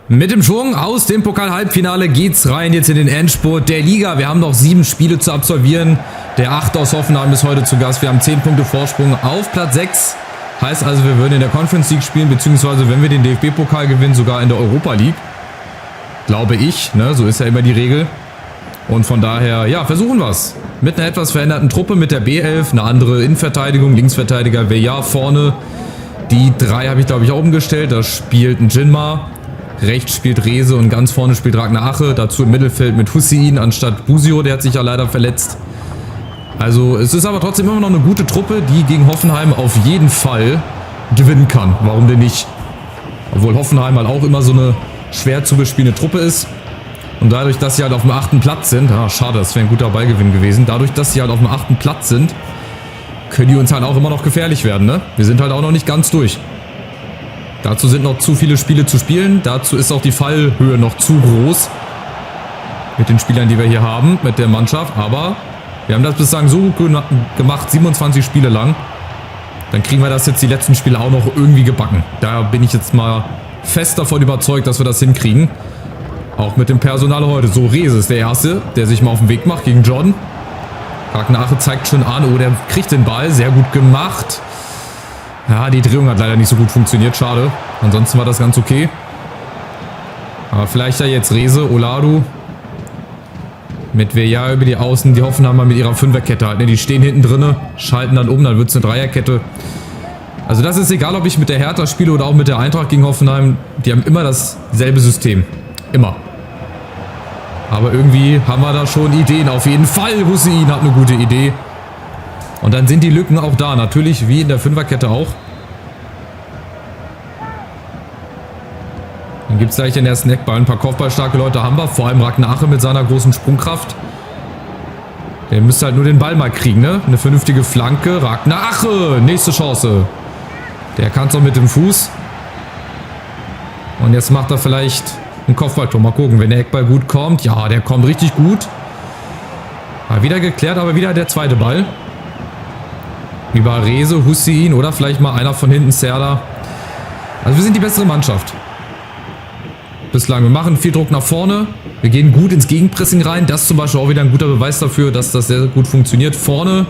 Mit dem Schwung aus dem Pokal-Halbfinale geht's rein jetzt in den Endspurt der Liga. Wir haben noch 7 Spiele zu absolvieren. Der 8. aus Hoffenheim ist heute zu Gast. Wir haben 10 Punkte Vorsprung auf Platz 6. Heißt also, wir würden in der Conference League spielen, beziehungsweise wenn wir den DFB-Pokal gewinnen, sogar in der Europa League. Glaube ich, ne? So ist ja immer die Regel. Und von daher, ja, versuchen wir's. Mit einer etwas veränderten Truppe, mit der B11, eine andere Innenverteidigung, Linksverteidiger Veja vorne. Die 3 habe ich, glaube ich, auch umgestellt. Da spielt ein Jinma. Rechts spielt Rehse und ganz vorne spielt Ragnar Ache. Dazu im Mittelfeld mit Hussein anstatt Busio, der hat sich ja leider verletzt. Also es ist aber trotzdem immer noch eine gute Truppe, die gegen Hoffenheim auf jeden Fall gewinnen kann. Warum denn nicht? Obwohl Hoffenheim halt auch immer so eine schwer zu bespielende Truppe ist. Und dadurch, dass sie halt auf dem 8. Platz sind, schade, das wäre ein guter Ballgewinn gewesen. Dadurch, dass sie halt auf dem 8. Platz sind, können die uns halt auch immer noch gefährlich werden, ne? Wir sind halt auch noch nicht ganz durch. Dazu sind noch zu viele Spiele zu spielen. Dazu ist auch die Fallhöhe noch zu groß. Mit den Spielern, die wir hier haben, mit der Mannschaft. Aber wir haben das bislang so gut gemacht, 27 Spiele lang. Dann kriegen wir das jetzt die letzten Spiele auch noch irgendwie gebacken. Da bin ich jetzt mal fest davon überzeugt, dass wir das hinkriegen. Auch mit dem Personal heute. So, Rehse ist der Erste, der sich mal auf den Weg macht gegen Jordan. Ragnar Ache zeigt schon an. Oh, der kriegt den Ball. Sehr gut gemacht. Ja, die Drehung hat leider nicht so gut funktioniert. Schade. Ansonsten war das ganz okay. Aber vielleicht ja jetzt Rehse, Olaru. Mit Veja über die Außen. Die Hoffenheimer mit ihrer Fünferkette halt. Ne? Die stehen hinten drinne, schalten dann um. Dann wird es eine Dreierkette. Also das ist egal, ob ich mit der Hertha spiele oder auch mit der Eintracht gegen Hoffenheim. Die haben immer dasselbe System. Immer. Aber irgendwie haben wir da schon Ideen. Auf jeden Fall, Hussein hat eine gute Idee. Und dann sind die Lücken auch da. Natürlich wie in der Fünferkette auch. Dann gibt es gleich den ersten Eckball. Ein paar kopfballstarke Leute haben wir. Vor allem Ragnar Ache mit seiner großen Sprungkraft. Der müsste halt nur den Ball mal kriegen, ne? Eine vernünftige Flanke. Ragnar Ache. Nächste Chance. Der kann es auch mit dem Fuß. Und jetzt macht er vielleicht ein Kopfballtor. Mal gucken, wenn der Eckball gut kommt. Ja, der kommt richtig gut. Mal wieder geklärt, aber wieder der zweite Ball. Über Rehse, Hussein oder vielleicht mal einer von hinten, Serda. Also wir sind die bessere Mannschaft. Bislang. Wir machen viel Druck nach vorne. Wir gehen gut ins Gegenpressing rein. Das ist zum Beispiel auch wieder ein guter Beweis dafür, dass das sehr gut funktioniert. Vorne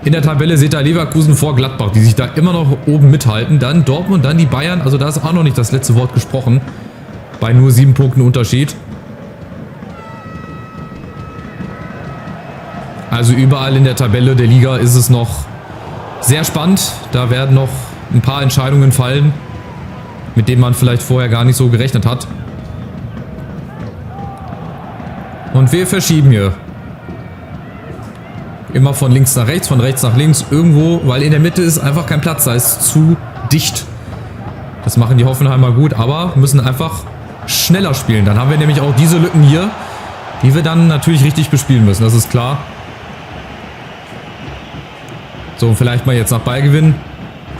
in der Tabelle seht ihr Leverkusen vor Gladbach, die sich da immer noch oben mithalten. Dann Dortmund, dann die Bayern. Also da ist auch noch nicht das letzte Wort gesprochen. Bei nur 7 Punkten Unterschied. Also überall in der Tabelle der Liga ist es noch sehr spannend. Da werden noch ein paar Entscheidungen fallen, mit denen man vielleicht vorher gar nicht so gerechnet hat. Und wir verschieben hier. Immer von links nach rechts, von rechts nach links. Irgendwo, weil in der Mitte ist einfach kein Platz. Da ist zu dicht. Das machen die Hoffenheimer gut, aber müssen einfach schneller spielen. Dann haben wir nämlich auch diese Lücken hier, die wir dann natürlich richtig bespielen müssen. Das ist klar. So, vielleicht mal jetzt nach Ballgewinn.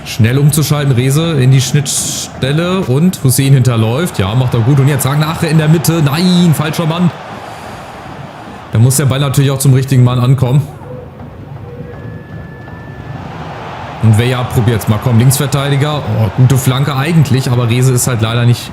Schnell umzuschalten. Rehse in die Schnittstelle und Hussein hinterläuft. Ja, macht er gut. Und jetzt Ragnar Ache in der Mitte. Nein, falscher Mann. Da muss der Ball natürlich auch zum richtigen Mann ankommen. Und Veja probiert es mal. Komm, Linksverteidiger. Oh, gute Flanke eigentlich, aber Rehse ist halt leider nicht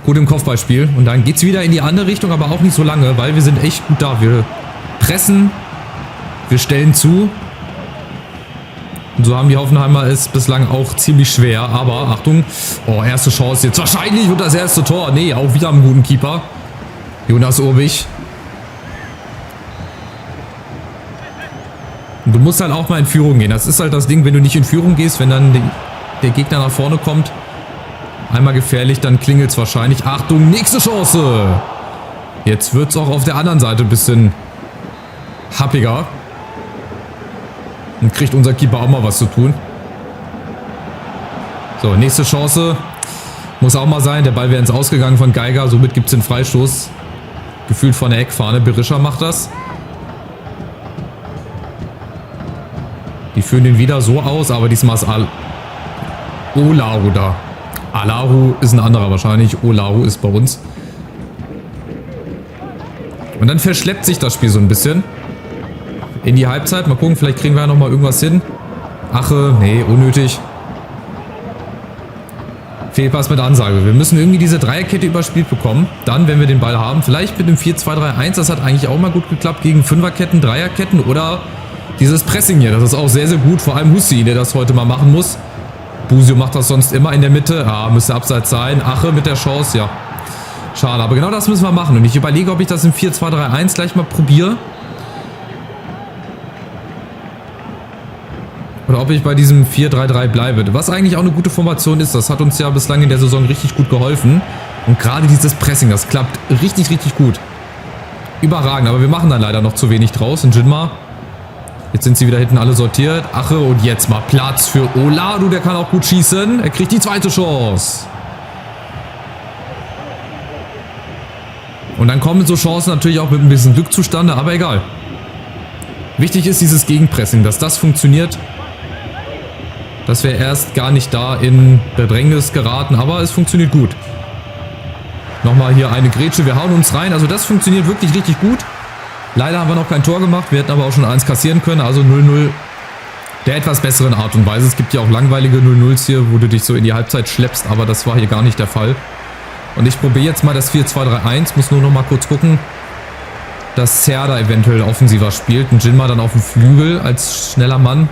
gut im Kopfballspiel. Und dann geht es wieder in die andere Richtung, aber auch nicht so lange, weil wir sind echt gut da. Wir pressen, wir stellen zu. Und so haben die Hoffenheimer es bislang auch ziemlich schwer. Aber Achtung, oh, erste Chance jetzt wahrscheinlich und das erste Tor. Nee, auch wieder einen guten Keeper. Jonas Urbich. Und du musst halt auch mal in Führung gehen. Das ist halt das Ding, wenn du nicht in Führung gehst, wenn dann der Gegner nach vorne kommt. Einmal gefährlich, dann klingelt es wahrscheinlich. Achtung, nächste Chance. Jetzt wird es auch auf der anderen Seite ein bisschen happiger. Und kriegt unser Keeper auch mal was zu tun. So, nächste Chance. Muss auch mal sein. Der Ball wäre ins Ausgegangen von Geiger. Somit gibt es den Freistoß. Gefühlt von der Eckfahne. Berisha macht das. Die führen den wieder so aus, aber diesmal ist Olaru da. Alaru ist ein anderer wahrscheinlich. Olaru ist bei uns. Und dann verschleppt sich das Spiel so ein bisschen. In die Halbzeit. Mal gucken, vielleicht kriegen wir ja nochmal irgendwas hin. Ache, nee, unnötig. Fehlpass mit Ansage. Wir müssen irgendwie diese Dreierkette überspielt bekommen. Dann, wenn wir den Ball haben, vielleicht mit dem 4-2-3-1. Das hat eigentlich auch mal gut geklappt gegen Fünferketten, Dreierketten oder dieses Pressing hier. Das ist auch sehr, sehr gut. Vor allem Hussi, der das heute mal machen muss. Busio macht das sonst immer in der Mitte. Ah, müsste abseits sein. Ache mit der Chance, ja. Schade, aber genau das müssen wir machen. Und ich überlege, ob ich das im 4-2-3-1 gleich mal probiere. Oder ob ich bei diesem 4-3-3 bleibe. Was eigentlich auch eine gute Formation ist. Das hat uns ja bislang in der Saison richtig gut geholfen. Und gerade dieses Pressing, das klappt richtig, richtig gut. Überragend, aber wir machen dann leider noch zu wenig draus. Und Jinma, jetzt sind sie wieder hinten alle sortiert. Ache und jetzt mal Platz für Olaru, der kann auch gut schießen. Er kriegt die zweite Chance. Und dann kommen so Chancen natürlich auch mit ein bisschen Glück zustande, aber egal. Wichtig ist dieses Gegenpressing, dass das funktioniert. Dass wir erst gar nicht da in Bedrängnis geraten, aber es funktioniert gut. Nochmal hier eine Grätsche, wir hauen uns rein. Also das funktioniert wirklich richtig gut. Leider haben wir noch kein Tor gemacht, wir hätten aber auch schon eins kassieren können. Also 0-0 der etwas besseren Art und Weise. Es gibt ja auch langweilige 0-0s hier, wo du dich so in die Halbzeit schleppst, aber das war hier gar nicht der Fall. Und ich probiere jetzt mal das 4-2-3-1, muss nur noch mal kurz gucken, dass Serda eventuell offensiver spielt und Jinma dann auf dem Flügel als schneller Mann.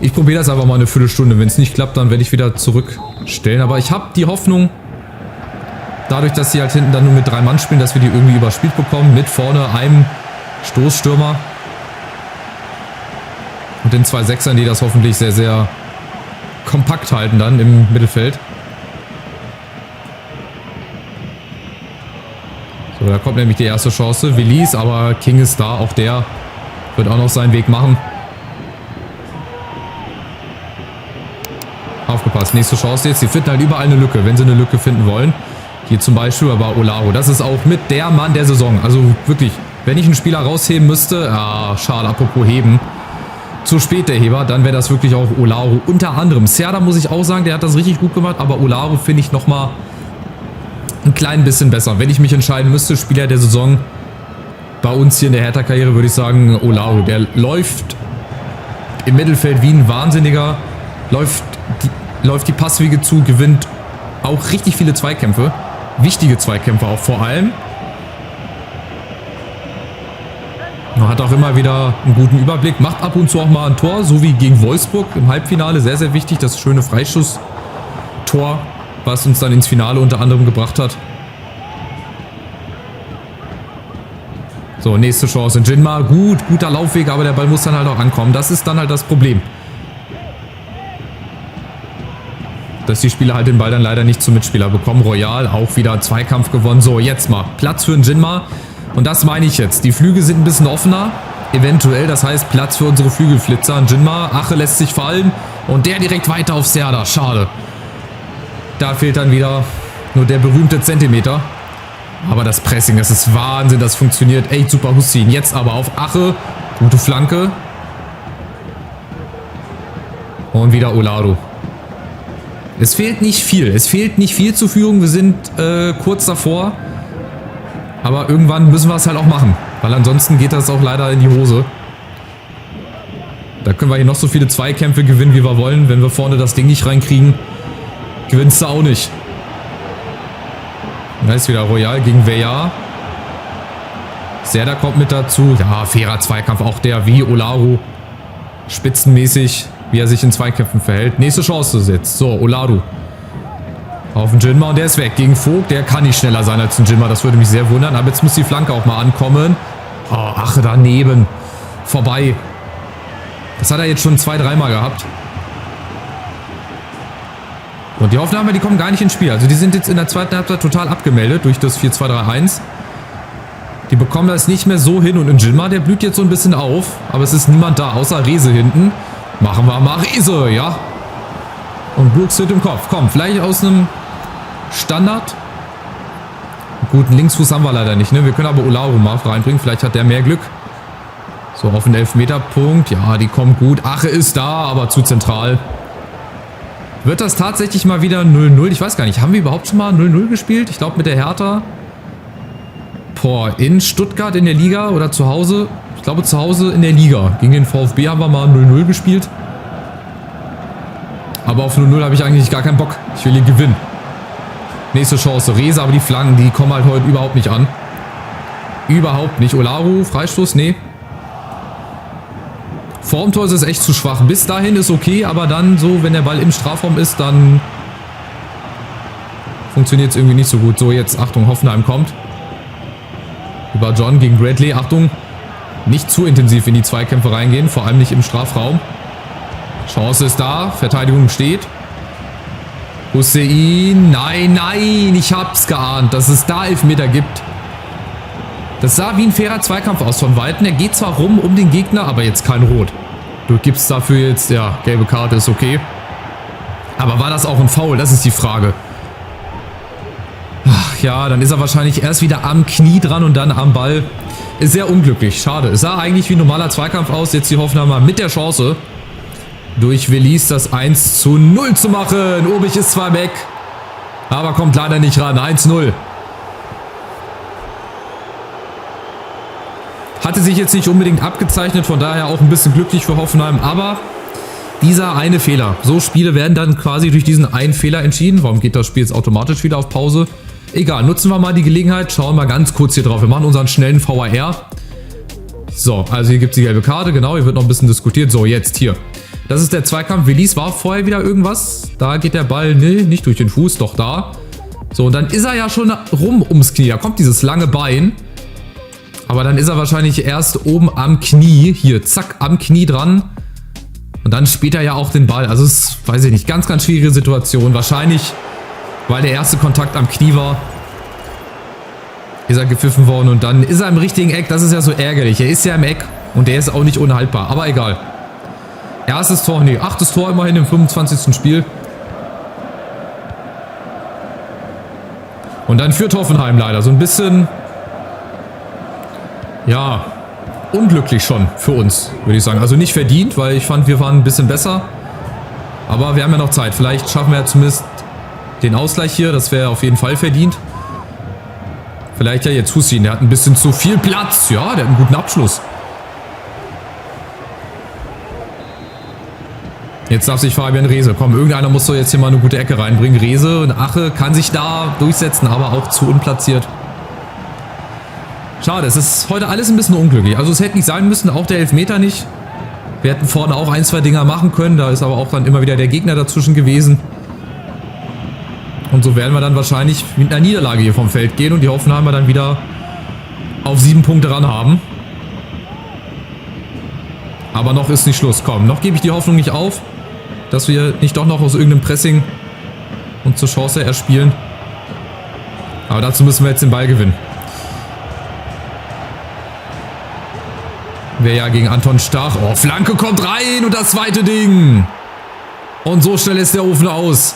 Ich probiere das einfach mal eine Viertelstunde. Wenn es nicht klappt, dann werde ich wieder zurückstellen. Aber ich habe die Hoffnung, dadurch, dass sie halt hinten dann nur mit 3 Mann spielen, dass wir die irgendwie überspielt bekommen. Mit vorne einem Stoßstürmer. Und den 2 Sechsern, die das hoffentlich sehr, sehr kompakt halten dann im Mittelfeld. So, da kommt nämlich die erste Chance. Willis, aber King ist da. Auch der wird auch noch seinen Weg machen. Aufgepasst, nächste Chance jetzt. Sie finden halt überall eine Lücke, wenn sie eine Lücke finden wollen. Hier zum Beispiel aber Olaru. Das ist auch mit der Mann der Saison. Also wirklich, wenn ich einen Spieler rausheben müsste, schade, apropos heben. Zu spät der Heber, dann wäre das wirklich auch Olaru. Unter anderem Serda muss ich auch sagen, der hat das richtig gut gemacht. Aber Olaru finde ich nochmal ein klein bisschen besser. Wenn ich mich entscheiden müsste, Spieler der Saison bei uns hier in der Hertha-Karriere, würde ich sagen Olaru. Der läuft im Mittelfeld wie ein Wahnsinniger. Läuft die Passwege zu, gewinnt auch richtig viele Zweikämpfe. Wichtige Zweikämpfe auch vor allem. Man hat auch immer wieder einen guten Überblick. Macht ab und zu auch mal ein Tor, so wie gegen Wolfsburg im Halbfinale. Sehr, sehr wichtig, das schöne Freischuss-Tor, was uns dann ins Finale unter anderem gebracht hat. So, nächste Chance. Jinma, guter Laufweg, aber der Ball muss dann halt auch ankommen. Das ist dann halt das Problem. Dass die Spieler halt den Ball dann leider nicht zum Mitspieler bekommen. Royal auch wieder Zweikampf gewonnen. So, jetzt mal Platz für einen Jinma. Und das meine ich jetzt. Die Flügel sind ein bisschen offener. Eventuell, das heißt Platz für unsere Flügelflitzer. Jinma, Ache lässt sich fallen. Und der direkt weiter auf Serda. Schade. Da fehlt dann wieder nur der berühmte Zentimeter. Aber das Pressing, das ist Wahnsinn. Das funktioniert echt super. Hussein jetzt aber auf Ache. Gute Flanke. Und wieder Olaru. Es fehlt nicht viel. Es fehlt nicht viel zur Führung. Wir sind kurz davor. Aber irgendwann müssen wir es halt auch machen. Weil ansonsten geht das auch leider in die Hose. Da können wir hier noch so viele Zweikämpfe gewinnen, wie wir wollen. Wenn wir vorne das Ding nicht reinkriegen, gewinnst du auch nicht. Da ist wieder Royal gegen Veja. Serda kommt mit dazu. Ja, fairer Zweikampf. Auch der wie Olaru. Spitzenmäßig, wie er sich in Zweikämpfen verhält. Nächste Chance jetzt. So, Olaru. Auf den Jinma und der ist weg. Gegen Vogt, der kann nicht schneller sein als ein Jinma. Das würde mich sehr wundern. Aber jetzt muss die Flanke auch mal ankommen. Oh, Ache daneben. Vorbei. Das hat er jetzt schon 2-3 Mal gehabt. Und die Aufnahmen, die kommen gar nicht ins Spiel. Also die sind jetzt in der zweiten Halbzeit total abgemeldet durch das 4-2-3-1. Die bekommen das nicht mehr so hin. Und in Jinma, der blüht jetzt so ein bisschen auf. Aber es ist niemand da, außer Rese hinten. Machen wir mal Rese, ja. Und Brooks mit dem Kopf. Komm, vielleicht aus einem Standard. Guten Linksfuß haben wir leider nicht, ne? Wir können aber Olaru mal reinbringen. Vielleicht hat der mehr Glück. So, auf den Elfmeterpunkt. Ja, die kommt gut. Ache ist da, aber zu zentral. Wird das tatsächlich mal wieder 0-0? Ich weiß gar nicht. Haben wir überhaupt schon mal 0-0 gespielt? Ich glaube mit der Hertha. Boah, in Stuttgart in der Liga oder zu Hause? Ich glaube zu Hause in der Liga. Gegen den VfB haben wir mal 0-0 gespielt. Aber auf 0-0 habe ich eigentlich gar keinen Bock. Ich will hier gewinnen. Nächste Chance. Reza, aber die Flanken, die kommen halt heute überhaupt nicht an. Überhaupt nicht. Olaru, Freistoß? Nee. Vorm Tor ist es echt zu schwach. Bis dahin ist okay, aber dann so, wenn der Ball im Strafraum ist, dann funktioniert es irgendwie nicht so gut. So, jetzt, Achtung, Hoffenheim kommt. Über John gegen Bradley. Achtung, nicht zu intensiv in die Zweikämpfe reingehen, vor allem nicht im Strafraum. Chance ist da, Verteidigung steht. Hussein, nein, nein, ich hab's geahnt, dass es da Elfmeter gibt. Das sah wie ein fairer Zweikampf aus von Weitem. Er geht zwar rum um den Gegner, aber jetzt kein Rot. Du gibst dafür jetzt, ja, gelbe Karte ist okay. Aber war das auch ein Foul? Das ist die Frage. Ach ja, dann ist er wahrscheinlich erst wieder am Knie dran und dann am Ball. Ist sehr unglücklich, schade. Es sah eigentlich wie ein normaler Zweikampf aus. Jetzt die Hoffenheimer mit der Chance, durch Willis das 1:0 zu machen. Obig ist zwar weg, aber kommt leider nicht ran. 1:0. Hatte sich jetzt nicht unbedingt abgezeichnet, von daher auch ein bisschen glücklich für Hoffenheim. Aber dieser eine Fehler. So Spiele werden dann quasi durch diesen einen Fehler entschieden. Warum geht das Spiel jetzt automatisch wieder auf Pause? Egal, nutzen wir mal die Gelegenheit. Schauen wir mal ganz kurz hier drauf. Wir machen unseren schnellen VAR. So, also hier gibt es die gelbe Karte. Genau, hier wird noch ein bisschen diskutiert. So, jetzt hier. Das ist der Zweikampf. Willis war vorher wieder irgendwas. Da geht der Ball, nee, nicht durch den Fuß, doch da. So, und dann ist er ja schon rum ums Knie. Da kommt dieses lange Bein. Aber dann ist er wahrscheinlich erst oben am Knie. Hier, zack, am Knie dran. Und dann später ja auch den Ball. Also es ist, weiß ich nicht, ganz, ganz schwierige Situation. Wahrscheinlich, weil der erste Kontakt am Knie war, ist er gepfiffen worden. Und dann ist er im richtigen Eck. Das ist ja so ärgerlich. Er ist ja im Eck und der ist auch nicht unhaltbar. Aber egal. Erstes Tor, nee, 8. Tor immerhin im 25. Spiel. Und dann führt Hoffenheim leider. So ein bisschen, ja, unglücklich schon für uns, würde ich sagen. Also nicht verdient, weil ich fand, wir waren ein bisschen besser. Aber wir haben ja noch Zeit. Vielleicht schaffen wir ja zumindest den Ausgleich hier. Das wäre auf jeden Fall verdient. Vielleicht ja jetzt Hussein. Der hat ein bisschen zu viel Platz. Ja, der hat einen guten Abschluss. Jetzt darf sich Fabian Rehse. Komm, irgendeiner muss doch jetzt hier mal eine gute Ecke reinbringen. Rehse und Ache kann sich da durchsetzen, aber auch zu unplatziert. Schade, es ist heute alles ein bisschen unglücklich. Also es hätte nicht sein müssen, auch der Elfmeter nicht. Wir hätten vorne auch ein, zwei Dinger machen können. Da ist aber auch dann immer wieder der Gegner dazwischen gewesen. Und so werden wir dann wahrscheinlich mit einer Niederlage hier vom Feld gehen und die Hoffenheimer dann wieder auf 7 Punkte ran haben. Aber noch ist nicht Schluss. Komm, noch gebe ich die Hoffnung nicht auf, dass wir nicht doch noch aus irgendeinem Pressing und zur Chance erspielen. Aber dazu müssen wir jetzt den Ball gewinnen. Wäre ja gegen Anton Stach. Oh, Flanke kommt rein und das zweite Ding. Und so schnell ist der Ofen aus.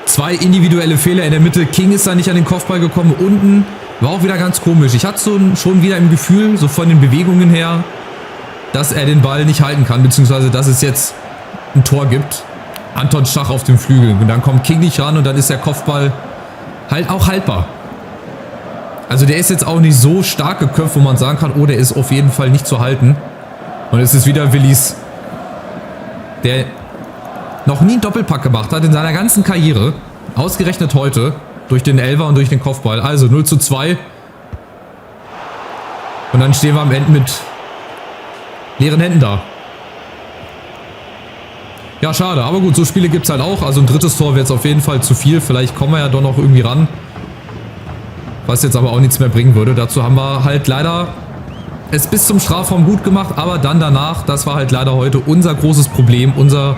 Zwei individuelle Fehler in der Mitte. King ist da nicht an den Kopfball gekommen. Unten war auch wieder ganz komisch. Ich hatte so schon wieder im Gefühl, so von den Bewegungen her, dass er den Ball nicht halten kann, beziehungsweise dass es jetzt ein Tor gibt. Anton Stach auf dem Flügel. Und dann kommt King nicht ran und dann ist der Kopfball halt auch haltbar. Also der ist jetzt auch nicht so stark geköpft, wo man sagen kann, oh, der ist auf jeden Fall nicht zu halten. Und es ist wieder Willis, der noch nie einen Doppelpack gemacht hat in seiner ganzen Karriere. Ausgerechnet heute durch den Elfer und durch den Kopfball. Also 0:2. Und dann stehen wir am Ende mit leeren Händen da. Ja, schade. Aber gut, so Spiele gibt es halt auch. Also ein drittes Tor wäre jetzt auf jeden Fall zu viel. Vielleicht kommen wir ja doch noch irgendwie ran. Was jetzt aber auch nichts mehr bringen würde. Dazu haben wir halt leider es bis zum Strafraum gut gemacht. Aber dann danach, das war halt leider heute unser großes Problem. Unser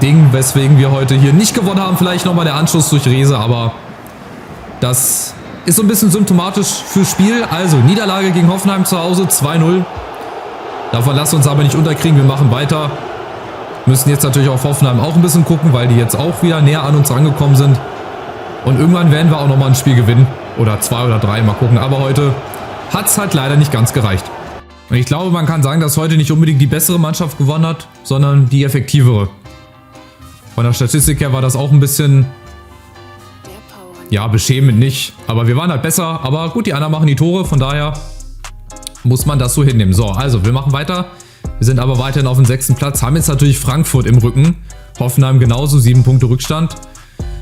Ding, weswegen wir heute hier nicht gewonnen haben. Vielleicht nochmal der Anschluss durch Rehse. Aber das ist so ein bisschen symptomatisch fürs Spiel. Also Niederlage gegen Hoffenheim zu Hause. 2:0. Davon lasst uns aber nicht unterkriegen, wir machen weiter. Müssen jetzt natürlich auf Hoffenheim auch ein bisschen gucken, weil die jetzt auch wieder näher an uns rangekommen sind. Und irgendwann werden wir auch nochmal ein Spiel gewinnen. Oder 2 oder 3, mal gucken. Aber heute hat es halt leider nicht ganz gereicht. Und ich glaube, man kann sagen, dass heute nicht unbedingt die bessere Mannschaft gewonnen hat, sondern die effektivere. Von der Statistik her war das auch ein bisschen Ja, beschämend nicht. Aber wir waren halt besser. Aber gut, die anderen machen die Tore. Von daher muss man das so hinnehmen. So, also wir machen weiter. Wir sind aber weiterhin auf dem 6. Platz. Haben jetzt natürlich Frankfurt im Rücken. Hoffenheim genauso, 7 Punkte Rückstand.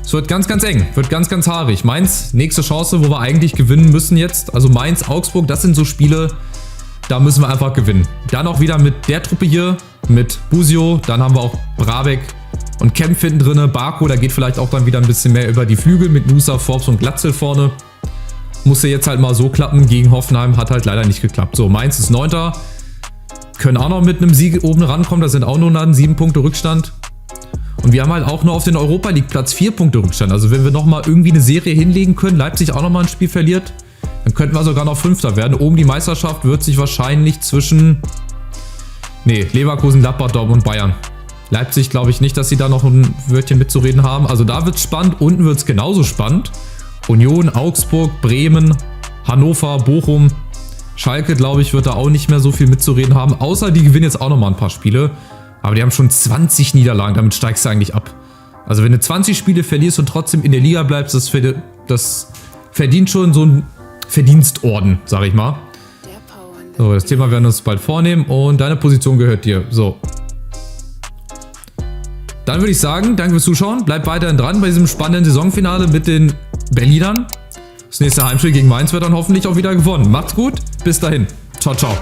Es wird ganz, ganz eng. Wird ganz, ganz haarig. Mainz, nächste Chance, wo wir eigentlich gewinnen müssen jetzt. Also Mainz, Augsburg, das sind so Spiele, da müssen wir einfach gewinnen. Dann auch wieder mit der Truppe hier, mit Busio. Dann haben wir auch Brabeck und Kempf hinten drin. Barco, da geht vielleicht auch dann wieder ein bisschen mehr über die Flügel mit Nusa, Forbes und Glatzel vorne. Musste jetzt halt mal so klappen gegen Hoffenheim. Hat halt leider nicht geklappt. So, Mainz ist 9. Können auch noch mit einem Sieg oben rankommen. Da sind auch nur dann 7 Punkte Rückstand. Und wir haben halt auch nur auf den Europa League Platz 4 Punkte Rückstand. Also wenn wir nochmal irgendwie eine Serie hinlegen können, Leipzig auch nochmal ein Spiel verliert, dann könnten wir sogar noch 5. werden. Oben die Meisterschaft wird sich wahrscheinlich zwischen Leverkusen, Gladbach, Dortmund und Bayern. Leipzig glaube ich nicht, dass sie da noch ein Wörtchen mitzureden haben. Also da wird es spannend. Unten wird es genauso spannend. Union, Augsburg, Bremen, Hannover, Bochum, Schalke, glaube ich, wird da auch nicht mehr so viel mitzureden haben. Außer die gewinnen jetzt auch nochmal ein paar Spiele. Aber die haben schon 20 Niederlagen, damit steigst du eigentlich ab. Also wenn du 20 Spiele verlierst und trotzdem in der Liga bleibst, das verdient schon so einen Verdienstorden, sag ich mal. So, das Thema werden wir uns bald vornehmen und deine Position gehört dir. So. Dann würde ich sagen, danke fürs Zuschauen. Bleibt weiterhin dran bei diesem spannenden Saisonfinale mit den Berlinern. Das nächste Heimspiel gegen Mainz wird dann hoffentlich auch wieder gewonnen. Macht's gut, bis dahin. Ciao, ciao.